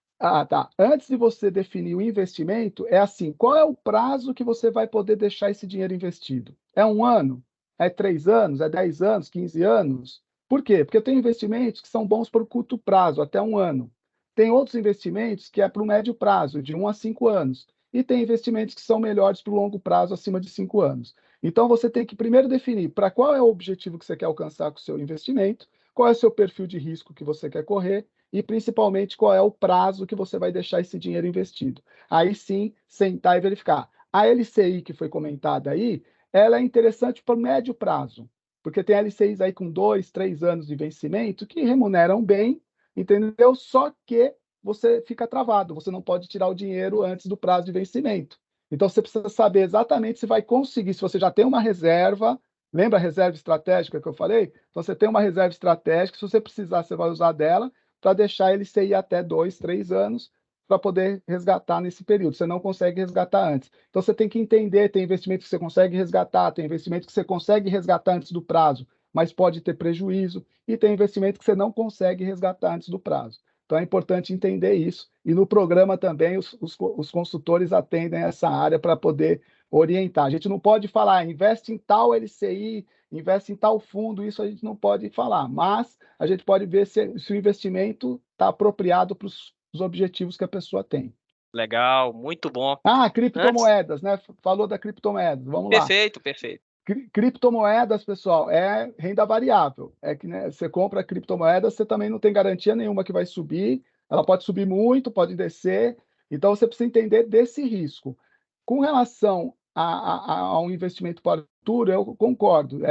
tá. Antes de você definir o investimento, é assim: qual é o prazo que você vai poder deixar esse dinheiro investido? É 1 ano? É 3 anos? É 10 anos? 15 anos? Por quê? Porque tem investimentos que são bons para o curto prazo, até 1 ano. Tem outros investimentos que é para o médio prazo, de 1 a 5 anos. E tem investimentos que são melhores para o longo prazo, acima de 5 anos. Então, você tem que primeiro definir para qual é o objetivo que você quer alcançar com o seu investimento, qual é o seu perfil de risco que você quer correr e, principalmente, qual é o prazo que você vai deixar esse dinheiro investido. Aí sim, sentar e verificar. A LCI que foi comentada aí, ela é interessante para o médio prazo, porque tem LCIs aí com 2, 3 anos de vencimento que remuneram bem, entendeu? Só que você fica travado, você não pode tirar o dinheiro antes do prazo de vencimento. Então, você precisa saber exatamente se vai conseguir, se você já tem uma reserva. Lembra a reserva estratégica que eu falei? Então, você tem uma reserva estratégica, se você precisar, você vai usar dela para deixar ele ser até 2, 3 anos para poder resgatar nesse período. Você não consegue resgatar antes. Então, você tem que entender, tem investimento que você consegue resgatar, tem investimento que você consegue resgatar antes do prazo, mas pode ter prejuízo, e tem investimento que você não consegue resgatar antes do prazo. Então, é importante entender isso. E no programa também, os consultores atendem essa área para poder orientar. A gente não pode falar, investe em tal LCI, investe em tal fundo, isso a gente não pode falar, mas a gente pode ver se o investimento está apropriado para os objetivos que a pessoa tem. Legal, muito bom. Ah, Antes, criptomoedas, né? Falou da criptomoedas, vamos lá. perfeito, perfeito. Criptomoedas, pessoal, é renda variável. É que, né, você compra criptomoedas, você também não tem garantia nenhuma que vai subir. Ela pode subir muito, pode descer. Então, você precisa entender desse risco. Com relação ao investimento para o futuro, eu concordo.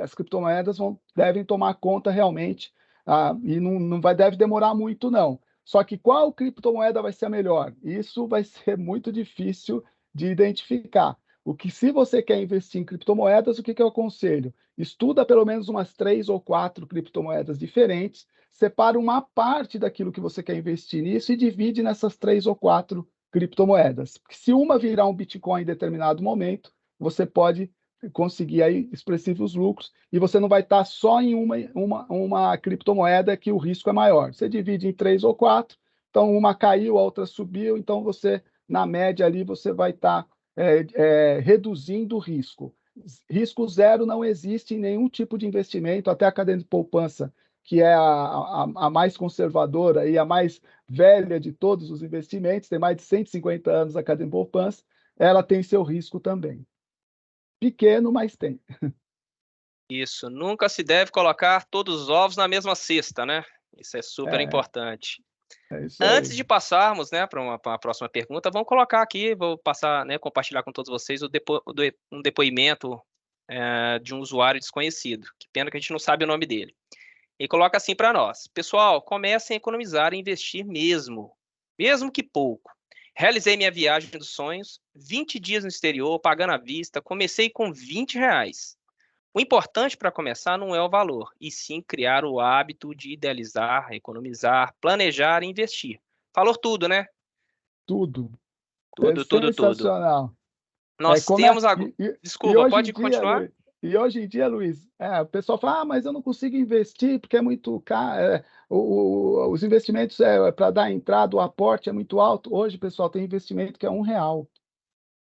As criptomoedas devem tomar conta realmente, e não deve demorar muito, não. Só que qual criptomoeda vai ser a melhor? Isso vai ser muito difícil de identificar. Se você quer investir em criptomoedas, o que eu aconselho? Estuda pelo menos umas 3 ou 4 criptomoedas diferentes, separa uma parte daquilo que você quer investir nisso e divide nessas 3 ou 4 criptomoedas. Porque se uma virar um Bitcoin em determinado momento, você pode conseguir aí expressivos lucros e você não vai estar só em uma criptomoeda que o risco é maior. Você divide em 3 ou 4, então uma caiu, a outra subiu, então você, na média ali, você vai estar reduzindo o risco. Risco zero não existe em nenhum tipo de investimento, até a cadeia de poupança, que é a mais conservadora e a mais velha de todos os investimentos, tem mais de 150 anos a cadeia de poupança, ela tem seu risco também. Pequeno, mas tem. Isso, nunca se deve colocar todos os ovos na mesma cesta, né? Isso é super importante. É isso Antes aí. de passarmos, né, para uma próxima pergunta, vamos colocar aqui, vou passar, né, compartilhar com todos vocês um depoimento de um usuário desconhecido. Que pena que a gente não sabe o nome dele. E coloca assim para nós: pessoal, comecem a economizar e investir mesmo que pouco. Realizei minha viagem dos sonhos, 20 dias no exterior, pagando à vista, comecei com R$ 20. O importante para começar não é o valor, e sim criar o hábito de idealizar, economizar, planejar e investir. Falou tudo, né? Tudo. É Tudo, tudo, tudo. sensacional. Nós temos agora. Desculpa, Hoje em pode dia, continuar? Luiz, o pessoal fala, mas eu não consigo investir porque é muito caro, os investimentos para dar entrada, o aporte é muito alto. Hoje, pessoal, tem investimento que é R$ 1.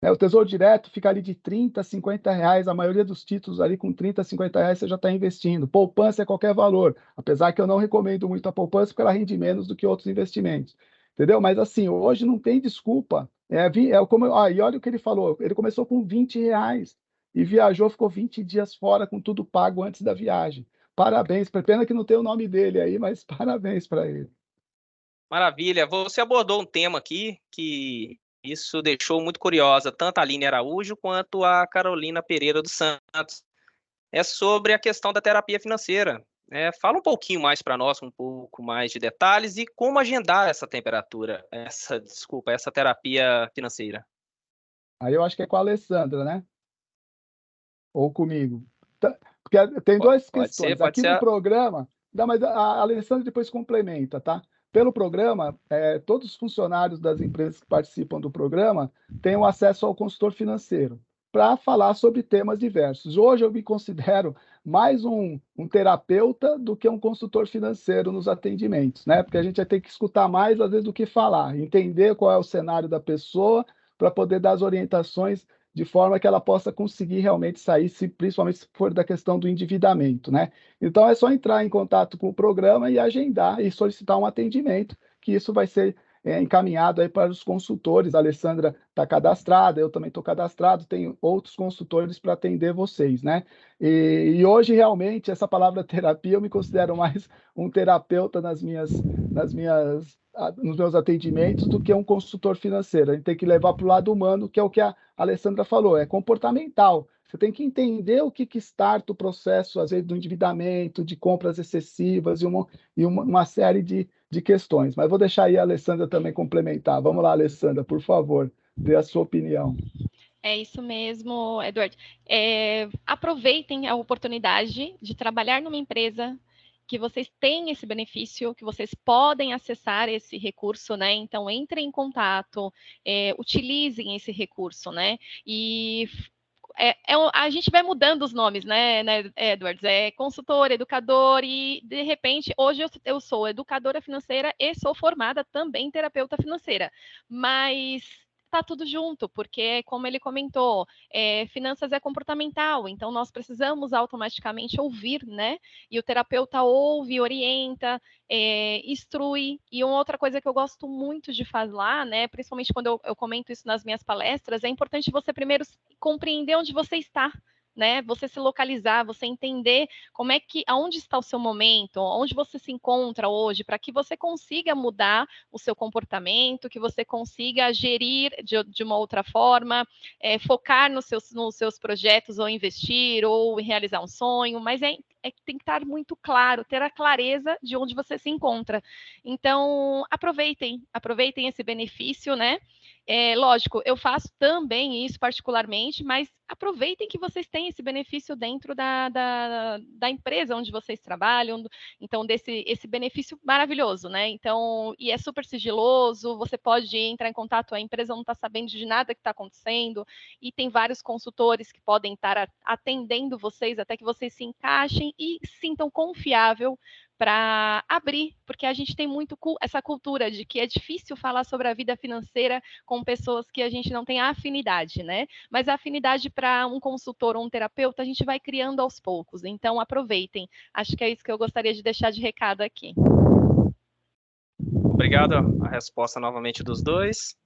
O Tesouro Direto fica ali de 30 a 50 reais, a maioria dos títulos ali com 30 a 50 reais você já está investindo. Poupança é qualquer valor, apesar que eu não recomendo muito a poupança porque ela rende menos do que outros investimentos. Entendeu? Mas assim, hoje não tem desculpa. E olha o que ele falou, ele começou com R$ 20 e viajou, ficou 20 dias fora com tudo pago antes da viagem. Parabéns, pena que não tem o nome dele aí, mas parabéns para ele. Maravilha. Você abordou um tema aqui que isso deixou muito curiosa tanto a Aline Araújo quanto a Carolina Pereira dos Santos. É sobre a questão da terapia financeira. Fala um pouquinho mais para nós, um pouco mais de detalhes e como agendar essa essa terapia financeira. Aí eu acho que é com a Alessandra, né? Ou comigo. Porque tem duas Pode ser, questões. pode Aqui no ser. programa, não, mas a Alessandra depois complementa, tá? Pelo programa, todos os funcionários das empresas que participam do programa têm o acesso ao consultor financeiro para falar sobre temas diversos. Hoje eu me considero mais um terapeuta do que um consultor financeiro nos atendimentos, né? Porque a gente vai ter que escutar mais, às vezes, do que falar, entender qual é o cenário da pessoa para poder dar as orientações de forma que ela possa conseguir realmente sair, principalmente se for da questão do endividamento, né? Então é só entrar em contato com o programa e agendar e solicitar um atendimento, que isso vai ser encaminhado aí para os consultores. A Alessandra está cadastrada, eu também estou cadastrado, tem outros consultores para atender vocês, né? E hoje, realmente, essa palavra terapia, eu me considero mais um terapeuta nos meus atendimentos do que um consultor financeiro. A gente tem que levar para o lado humano, que é o que a Alessandra falou, é comportamental. Você tem que entender o que starta o processo, às vezes, do endividamento, de compras excessivas e uma série de questões. Mas vou deixar aí a Alessandra também complementar. Vamos lá, Alessandra, por favor, dê a sua opinião. É isso mesmo, Eduardo. Aproveitem a oportunidade de trabalhar numa empresa que vocês têm esse benefício, que vocês podem acessar esse recurso, né? Então, entrem em contato, utilizem esse recurso, né? E a gente vai mudando os nomes, né, Edwards? Consultor, educador, e de repente, hoje eu sou educadora financeira e sou formada também em terapeuta financeira. Mas tá tudo junto, porque, como ele comentou, finanças é comportamental, então nós precisamos automaticamente ouvir, né? E o terapeuta ouve, orienta, instrui. E uma outra coisa que eu gosto muito de falar, né? Principalmente quando eu comento isso nas minhas palestras, é importante você primeiro compreender onde você está, né? Você se localizar, você entender aonde está o seu momento, onde você se encontra hoje, para que você consiga mudar o seu comportamento, que você consiga gerir de uma outra forma, focar nos seus projetos, ou investir, ou realizar um sonho, mas tem que estar muito claro, ter a clareza de onde você se encontra. Então, aproveitem esse benefício, né? Lógico, eu faço também isso particularmente, mas aproveitem que vocês têm esse benefício dentro da empresa onde vocês trabalham, então esse benefício maravilhoso, né? Então, e é super sigiloso, você pode entrar em contato, a empresa não está sabendo de nada que está acontecendo, e tem vários consultores que podem estar atendendo vocês até que vocês se encaixem e sintam confiável para abrir, porque a gente tem muito essa cultura de que é difícil falar sobre a vida financeira com pessoas que a gente não tem afinidade, né? Mas a afinidade para um consultor ou um terapeuta a gente vai criando aos poucos. Então aproveitem. Acho que é isso que eu gostaria de deixar de recado aqui. Obrigado a resposta novamente dos dois.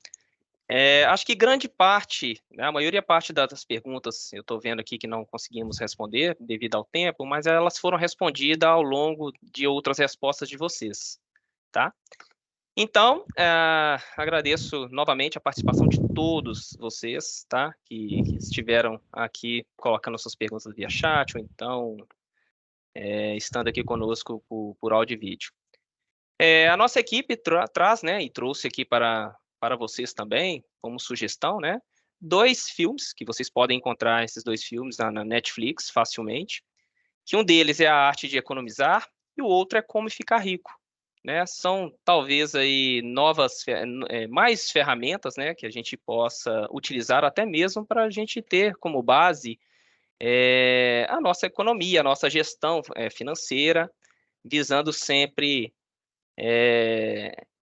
Acho que grande parte, né, a maioria das perguntas, eu estou vendo aqui que não conseguimos responder devido ao tempo, mas elas foram respondidas ao longo de outras respostas de vocês, tá? Então, agradeço novamente a participação de todos vocês, tá? Que estiveram aqui colocando suas perguntas via chat, ou então estando aqui conosco por áudio e vídeo. A nossa equipe traz, né, e trouxe aqui para vocês também, como sugestão, né, 2 filmes, que vocês podem encontrar esses 2 filmes na Netflix facilmente, que um deles é A Arte de Economizar e o outro é Como Ficar Rico. Né? São talvez aí mais ferramentas, né, que a gente possa utilizar até mesmo para a gente ter como base a nossa economia, a nossa gestão financeira, visando sempre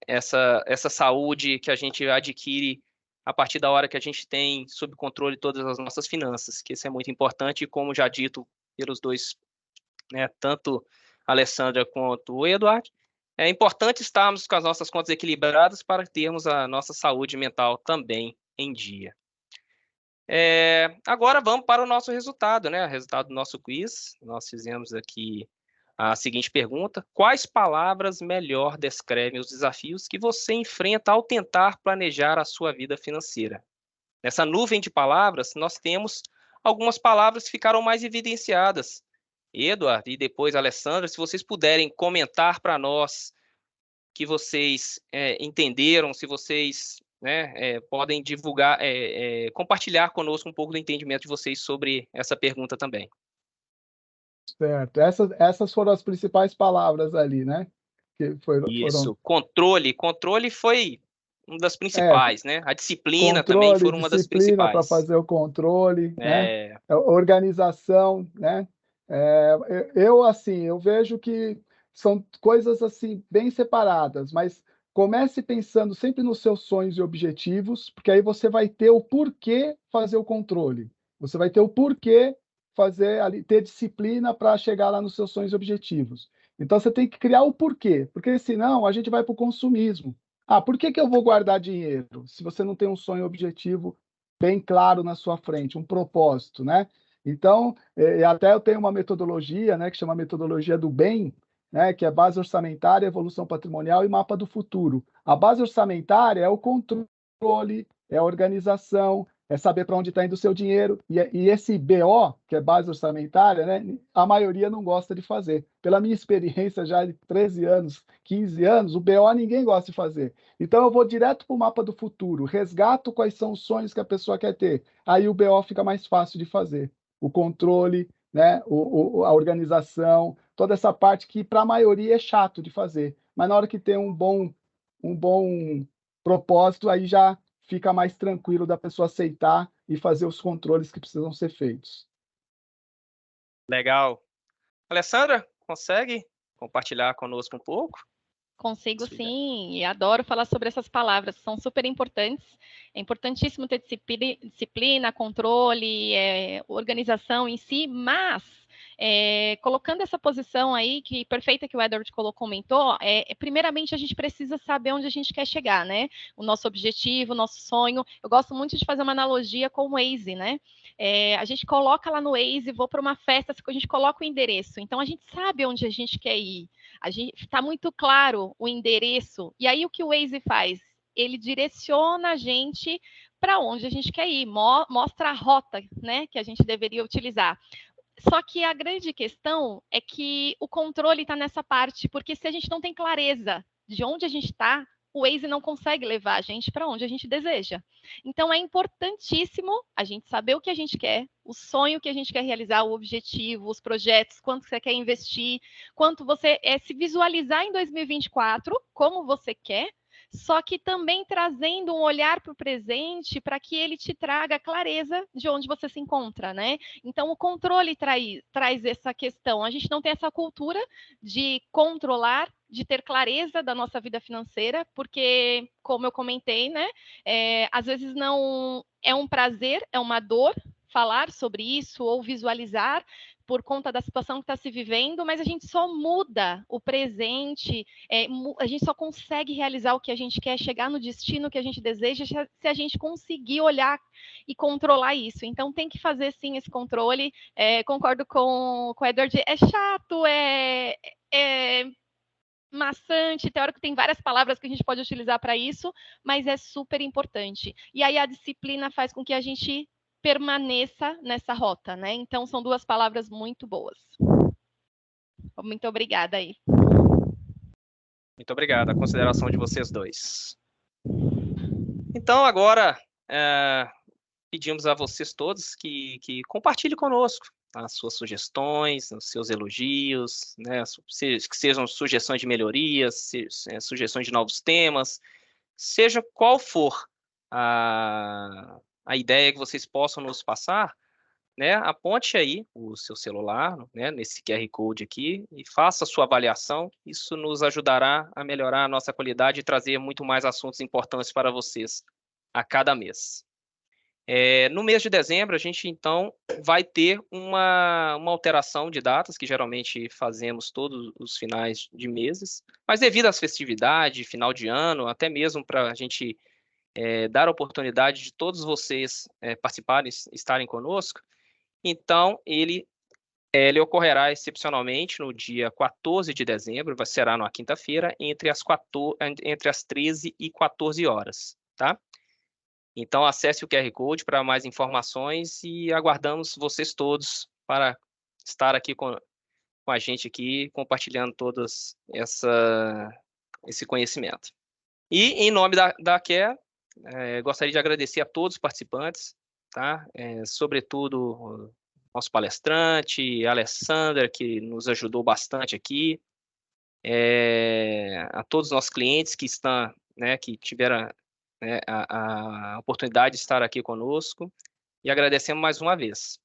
essa saúde que a gente adquire a partir da hora que a gente tem sob controle todas as nossas finanças, que isso é muito importante, e como já dito pelos dois, né, tanto a Alessandra quanto o Eduardo, é importante estarmos com as nossas contas equilibradas para termos a nossa saúde mental também em dia. Agora vamos para o nosso resultado, né? O resultado do nosso quiz. Nós fizemos aqui a seguinte pergunta: quais palavras melhor descrevem os desafios que você enfrenta ao tentar planejar a sua vida financeira? Nessa nuvem de palavras, nós temos algumas palavras que ficaram mais evidenciadas, Eduardo e depois Alessandra, se vocês puderem comentar para nós que vocês entenderam, se vocês, né, podem divulgar, compartilhar conosco um pouco do entendimento de vocês sobre essa pergunta também. Certo. Essas foram as principais palavras ali, né? Que Isso, controle foi uma das É, principais, né? A disciplina também foi uma das disciplina para principais. fazer o controle, né? Organização, né? Eu vejo que são coisas assim bem separadas, mas comece pensando sempre nos seus sonhos e objetivos, porque aí você vai ter o porquê fazer o controle. Você vai ter o porquê fazer ali, ter disciplina para chegar lá nos seus sonhos e objetivos. Então você tem que criar o porquê, porque senão a gente vai para o consumismo. Ah, por que eu vou guardar dinheiro se você não tem um sonho objetivo bem claro na sua frente, um propósito, né? Então, até eu tenho uma metodologia, né, que chama metodologia do bem, né, que é base orçamentária, evolução patrimonial e mapa do futuro. A base orçamentária é o controle, é a organização, é saber para onde está indo o seu dinheiro. E esse BO, que é base orçamentária, né, a maioria não gosta de fazer. Pela minha experiência já de 13 anos, 15 anos, o BO ninguém gosta de fazer. Então eu vou direto para o mapa do futuro, resgato quais são os sonhos que a pessoa quer ter. Aí o BO fica mais fácil de fazer. O controle, né, a organização, toda essa parte que para a maioria é chato de fazer. Mas na hora que tem um bom propósito, aí já fica mais tranquilo da pessoa aceitar e fazer os controles que precisam ser feitos. Legal. Alessandra, consegue compartilhar conosco um pouco? Consigo sim, e adoro falar sobre essas palavras, são super importantes. É importantíssimo ter disciplina, controle, organização em si, mas colocando essa posição aí, que perfeita que o Edward comentou, primeiramente a gente precisa saber onde a gente quer chegar, né? O nosso objetivo, o nosso sonho. Eu gosto muito de fazer uma analogia com o Waze, né? A gente coloca lá no Waze, vou para uma festa, a gente coloca o endereço, então a gente sabe onde a gente quer ir. Está muito claro o endereço. E aí o que o Waze faz? Ele direciona a gente para onde a gente quer ir, mostra a rota, né, que a gente deveria utilizar. Só que a grande questão é que o controle está nessa parte, porque se a gente não tem clareza de onde a gente está, o Waze não consegue levar a gente para onde a gente deseja. Então, é importantíssimo a gente saber o que a gente quer, o sonho que a gente quer realizar, o objetivo, os projetos, quanto você quer investir, quanto você se visualizar em 2024, como você quer, só que também trazendo um olhar para o presente para que ele te traga clareza de onde você se encontra, né? Então, o controle traz essa questão. A gente não tem essa cultura de controlar, de ter clareza da nossa vida financeira, porque, como eu comentei, né, às vezes não é um prazer, é uma dor falar sobre isso ou visualizar por conta da situação que está se vivendo, mas a gente só muda o presente, a gente só consegue realizar o que a gente quer, chegar no destino que a gente deseja, se a gente conseguir olhar e controlar isso. Então, tem que fazer, sim, esse controle. Concordo com o Edward, é chato, é maçante, teórico, tem várias palavras que a gente pode utilizar para isso, mas é super importante. E aí a disciplina faz com que a gente permaneça nessa rota, né? Então, são duas palavras muito boas. Muito obrigada aí. Muito obrigado, a consideração de vocês dois. Então, agora, pedimos a vocês todos que compartilhem conosco as suas sugestões, os seus elogios, né, que sejam sugestões de melhorias, sugestões de novos temas, seja qual for a ideia que vocês possam nos passar, né, aponte aí o seu celular, né, nesse QR Code aqui e faça a sua avaliação. Isso nos ajudará a melhorar a nossa qualidade e trazer muito mais assuntos importantes para vocês a cada mês. No mês de dezembro, a gente, então, vai ter uma alteração de datas, que geralmente fazemos todos os finais de meses, mas devido às festividades, final de ano, até mesmo para a gente dar a oportunidade de todos vocês participarem, estarem conosco, então ele ocorrerá excepcionalmente no dia 14 de dezembro, será numa quinta-feira, entre as 13 e 14 horas, tá? Então, acesse o QR Code para mais informações e aguardamos vocês todos para estar aqui com a gente aqui, compartilhando todos esse conhecimento. E, em nome da Care, gostaria de agradecer a todos os participantes, tá? Sobretudo nosso palestrante, a Alessandra, que nos ajudou bastante aqui, a todos os nossos clientes que estão, né, que tiveram, né, a oportunidade de estar aqui conosco, e agradecemos mais uma vez.